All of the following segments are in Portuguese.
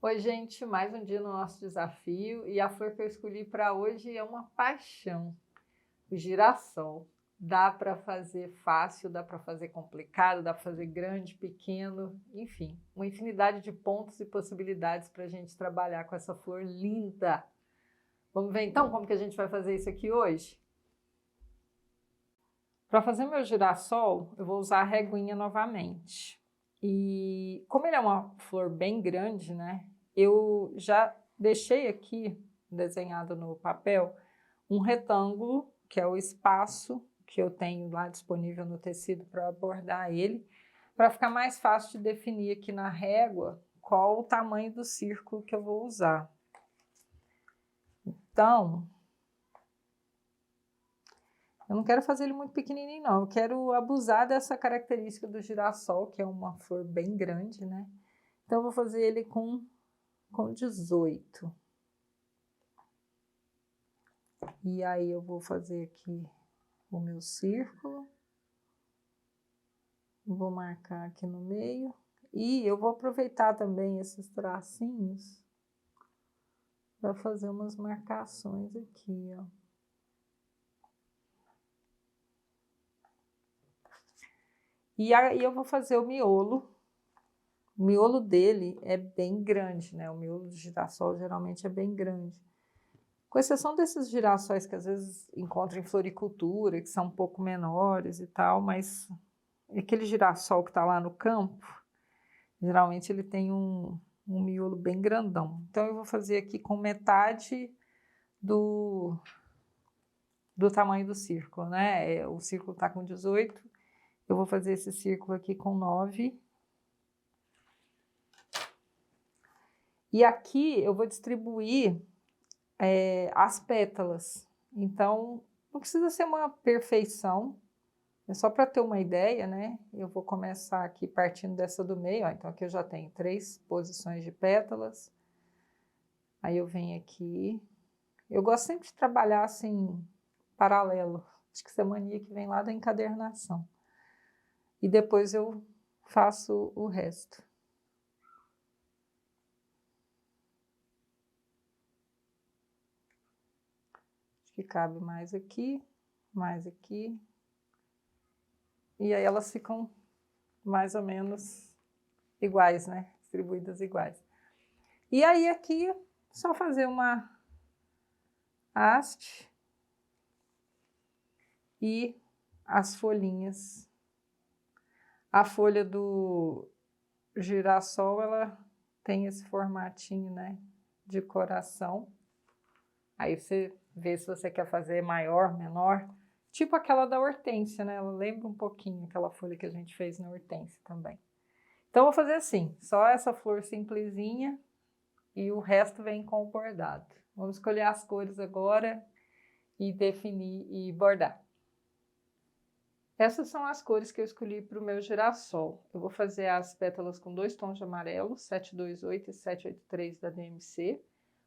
Oi, gente, mais um dia no nosso desafio e a flor que eu escolhi para hoje é uma paixão, o girassol. Dá para fazer fácil, dá para fazer complicado, dá para fazer grande, pequeno, enfim, uma infinidade de pontos e possibilidades para a gente trabalhar com essa flor linda. Vamos ver então como que a gente vai fazer isso aqui hoje? Para fazer meu girassol, eu vou usar a reguinha novamente. E como ele é uma flor bem grande, né? Eu já deixei aqui desenhado no papel um retângulo, que é o espaço que eu tenho lá disponível no tecido para bordar ele, para ficar mais fácil de definir aqui na régua qual o tamanho do círculo que eu vou usar. Então, eu não quero fazer ele muito pequenininho, não. Eu quero abusar dessa característica do girassol, que é uma flor bem grande, né? Então, eu vou fazer ele com 18. E aí, eu vou fazer aqui o meu círculo. Vou marcar aqui no meio. E eu vou aproveitar também esses tracinhos para fazer umas marcações aqui, ó. E aí, eu vou fazer o miolo. O miolo dele é bem grande, né? O miolo do girassol geralmente é bem grande. Com exceção desses girassóis que às vezes encontram em floricultura, que são um pouco menores e tal, mas aquele girassol que está lá no campo, geralmente ele tem um miolo bem grandão. Então eu vou fazer aqui com metade do tamanho do círculo, né? O círculo está com 18, eu vou fazer esse círculo aqui com 9. E aqui eu vou distribuir as pétalas. Então, não precisa ser uma perfeição, é só para ter uma ideia, né? Eu vou começar aqui partindo dessa do meio, ó. Então aqui eu já tenho 3 posições de pétalas. Aí eu venho aqui. Eu gosto sempre de trabalhar assim, paralelo. Acho que essa mania que vem lá da encadernação. E depois eu faço o resto. Acho que cabe mais aqui, mais aqui. E aí elas ficam mais ou menos iguais, né? Distribuídas iguais. E aí aqui, só fazer uma haste e as folhinhas. A folha do girassol, ela tem esse formatinho, né, de coração. Aí você vê se você quer fazer maior, menor. Tipo aquela da hortênsia, né? Ela lembra um pouquinho aquela folha que a gente fez na hortênsia também. Então, eu vou fazer assim, só essa flor simplesinha e o resto vem com o bordado. Vamos escolher as cores agora e definir e bordar. Essas são as cores que eu escolhi para o meu girassol. Eu vou fazer as pétalas com 2 tons de amarelo, 728 e 783 da DMC.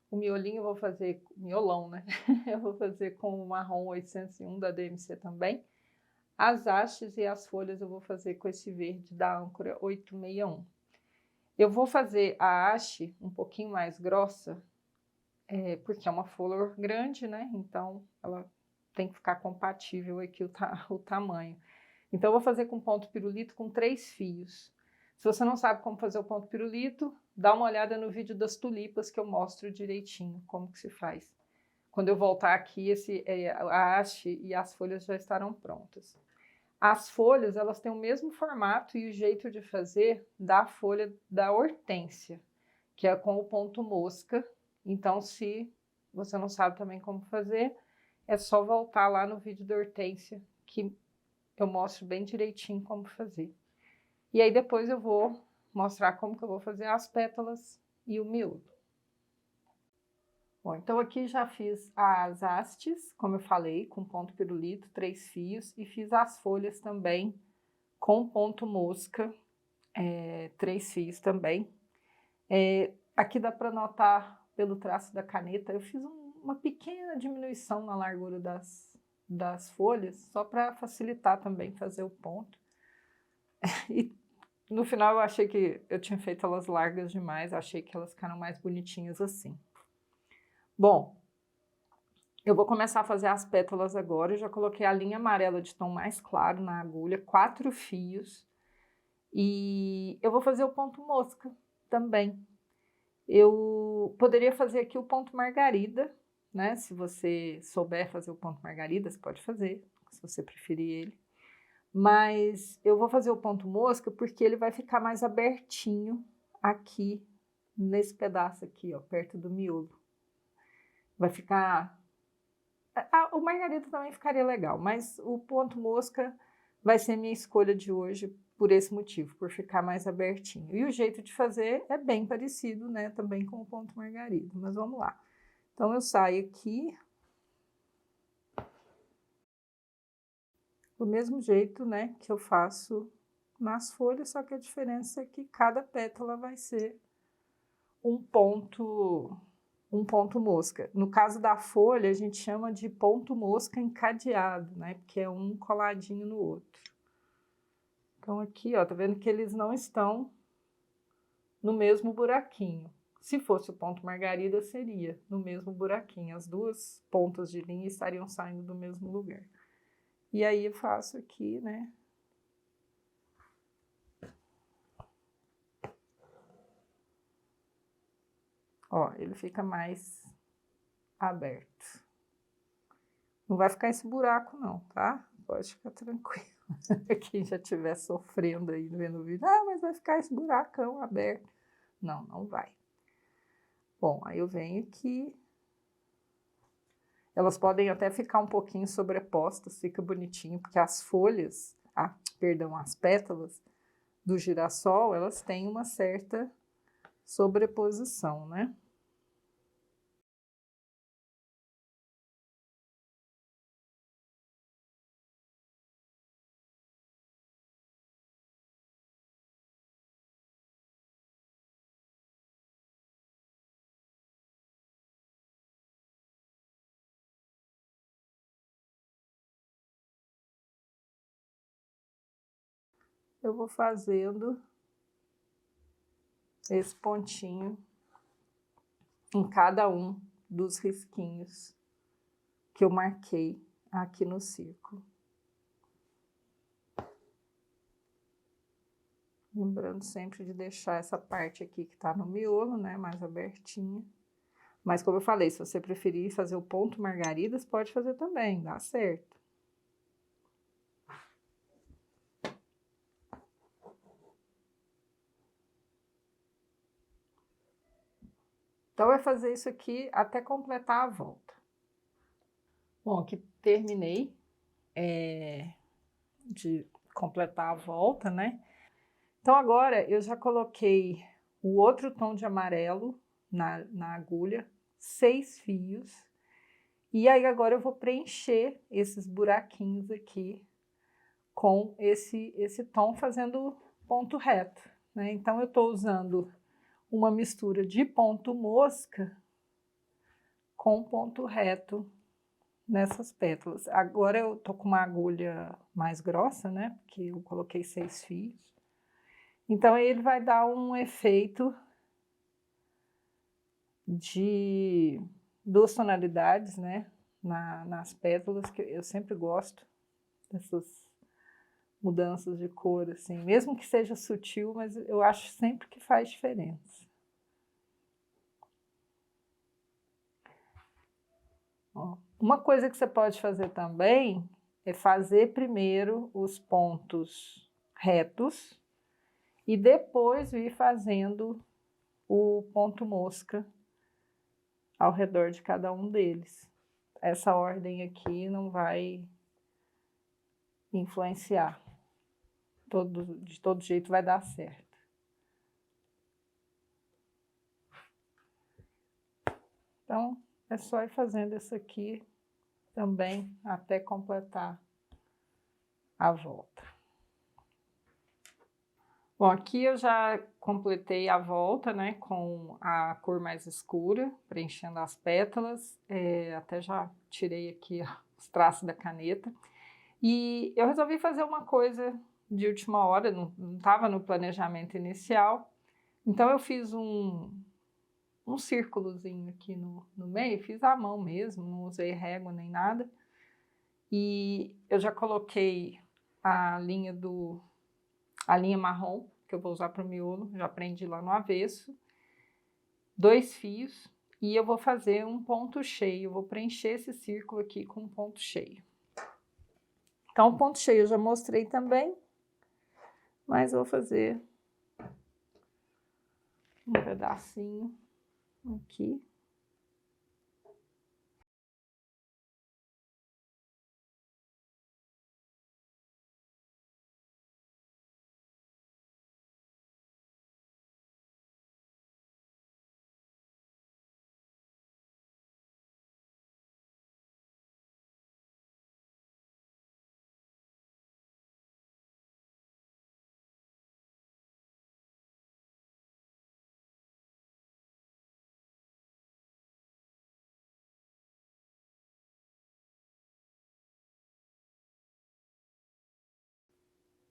O miolinho eu vou fazer, miolão, né? Eu vou fazer com o marrom 801 da DMC também. As hastes e as folhas eu vou fazer com esse verde da âncora 861. Eu vou fazer a haste um pouquinho mais grossa, porque é uma flor grande, né? Então, ela tem que ficar compatível aqui o tamanho. Então, eu vou fazer com ponto pirulito com 3 fios. Se você não sabe como fazer o ponto pirulito, dá uma olhada no vídeo das tulipas que eu mostro direitinho como que se faz. Quando eu voltar aqui, a haste e as folhas já estarão prontas. As folhas, elas têm o mesmo formato e o jeito de fazer da folha da hortênsia, que é com o ponto mosca. Então, se você não sabe também como fazer, é só voltar lá no vídeo da hortênsia, que eu mostro bem direitinho como fazer. E aí depois eu vou mostrar como que eu vou fazer as pétalas e o miolo. Bom, então aqui já fiz as hastes, como eu falei, com ponto pirulito, 3 fios, e fiz as folhas também com ponto mosca, 3 fios também. Aqui dá para notar pelo traço da caneta, eu fiz uma pequena diminuição na largura das folhas, só para facilitar também fazer o ponto. E no final eu achei que eu tinha feito elas largas demais, achei que elas ficaram mais bonitinhas assim. Bom, eu vou começar a fazer as pétalas agora, eu já coloquei a linha amarela de tom mais claro na agulha, 4 fios, e eu vou fazer o ponto mosca também. Eu poderia fazer aqui o ponto margarida, né? Se você souber fazer o ponto margarida, você pode fazer, se você preferir ele. Mas eu vou fazer o ponto mosca porque ele vai ficar mais abertinho aqui, nesse pedaço aqui, ó, perto do miolo. Vai ficar... o margarida também ficaria legal, mas o ponto mosca vai ser minha escolha de hoje por esse motivo, por ficar mais abertinho. E o jeito de fazer é bem parecido, né, também com o ponto margarida, mas vamos lá. Então, eu saio aqui... do mesmo jeito, né, que eu faço nas folhas, só que a diferença é que cada pétala vai ser um ponto mosca. No caso da folha, a gente chama de ponto mosca encadeado, né, porque é um coladinho no outro. Então aqui, ó, tá vendo que eles não estão no mesmo buraquinho. Se fosse o ponto margarida, seria no mesmo buraquinho. As duas pontas de linha estariam saindo do mesmo lugar. E aí eu faço aqui, né? Ó, ele fica mais aberto. Não vai ficar esse buraco não, tá? Pode ficar tranquilo. Quem já estiver sofrendo aí vendo o vídeo, mas vai ficar esse buracão aberto. Não, não vai. Bom, aí eu venho aqui. Elas podem até ficar um pouquinho sobrepostas, fica bonitinho, porque as folhas, as pétalas do girassol, elas têm uma certa sobreposição, né? Eu vou fazendo esse pontinho em cada um dos risquinhos que eu marquei aqui no círculo. Lembrando sempre de deixar essa parte aqui que tá no miolo, né, mais abertinha. Mas como eu falei, se você preferir fazer o ponto margarida, você pode fazer também, dá certo. Então, vai fazer isso aqui até completar a volta. Bom, aqui terminei de completar a volta, né? Então, agora eu já coloquei o outro tom de amarelo na agulha, 6 fios. E aí, agora eu vou preencher esses buraquinhos aqui com esse tom fazendo ponto reto, né? Então, eu tô usando uma mistura de ponto mosca com ponto reto nessas pétalas. Agora eu tô com uma agulha mais grossa, né? Porque eu coloquei 6 fios. Então, ele vai dar um efeito de 2 tonalidades, né? Nas pétalas, que eu sempre gosto dessas mudanças de cor, assim. Mesmo que seja sutil, mas eu acho sempre que faz diferença. Ó, uma coisa que você pode fazer também é fazer primeiro os pontos retos e depois vir fazendo o ponto mosca ao redor de cada um deles. Essa ordem aqui não vai influenciar. De todo jeito vai dar certo. Então, é só ir fazendo isso aqui também até completar a volta. Bom, aqui eu já completei a volta, né, com a cor mais escura, preenchendo as pétalas, até já tirei aqui os traços da caneta. E eu resolvi fazer uma coisa de última hora, não estava no planejamento inicial. Então, eu fiz um círculozinho aqui no meio, fiz à mão mesmo, não usei régua nem nada. E eu já coloquei a linha marrom, que eu vou usar para o miolo, já prendi lá no avesso. 2 fios, e eu vou fazer um ponto cheio, eu vou preencher esse círculo aqui com um ponto cheio. Então, o ponto cheio eu já mostrei também, mas vou fazer um pedacinho aqui.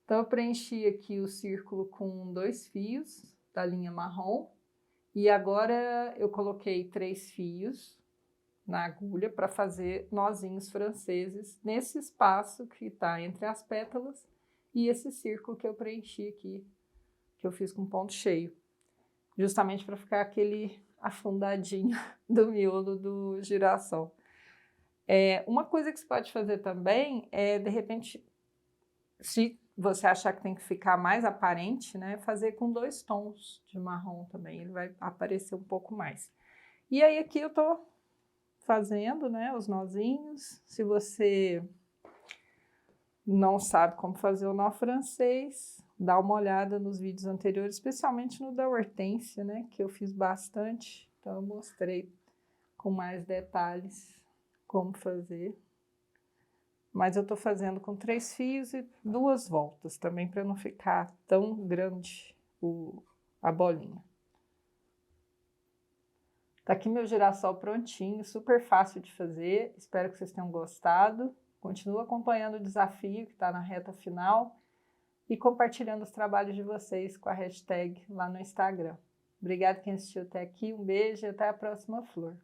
Então, eu preenchi aqui o círculo com 2 fios da linha marrom. E agora eu coloquei 3 fios na agulha para fazer nozinhos franceses nesse espaço que está entre as pétalas e esse círculo que eu preenchi aqui, que eu fiz com ponto cheio. Justamente para ficar aquele afundadinho do miolo do girassol. Uma coisa que você pode fazer também é, de repente, se você achar que tem que ficar mais aparente, né, fazer com 2 tons de marrom também, ele vai aparecer um pouco mais. E aí aqui eu tô fazendo, né, os nozinhos. Se você não sabe como fazer o nó francês, dá uma olhada nos vídeos anteriores, especialmente no da Hortência, né, que eu fiz bastante. Então eu mostrei com mais detalhes como fazer. Mas eu tô fazendo com 3 fios e 2 voltas também, para não ficar tão grande a bolinha. Tá aqui meu girassol prontinho, super fácil de fazer. Espero que vocês tenham gostado. Continua acompanhando o desafio que está na reta final e compartilhando os trabalhos de vocês com a hashtag lá no Instagram. Obrigada quem assistiu até aqui, um beijo e até a próxima flor.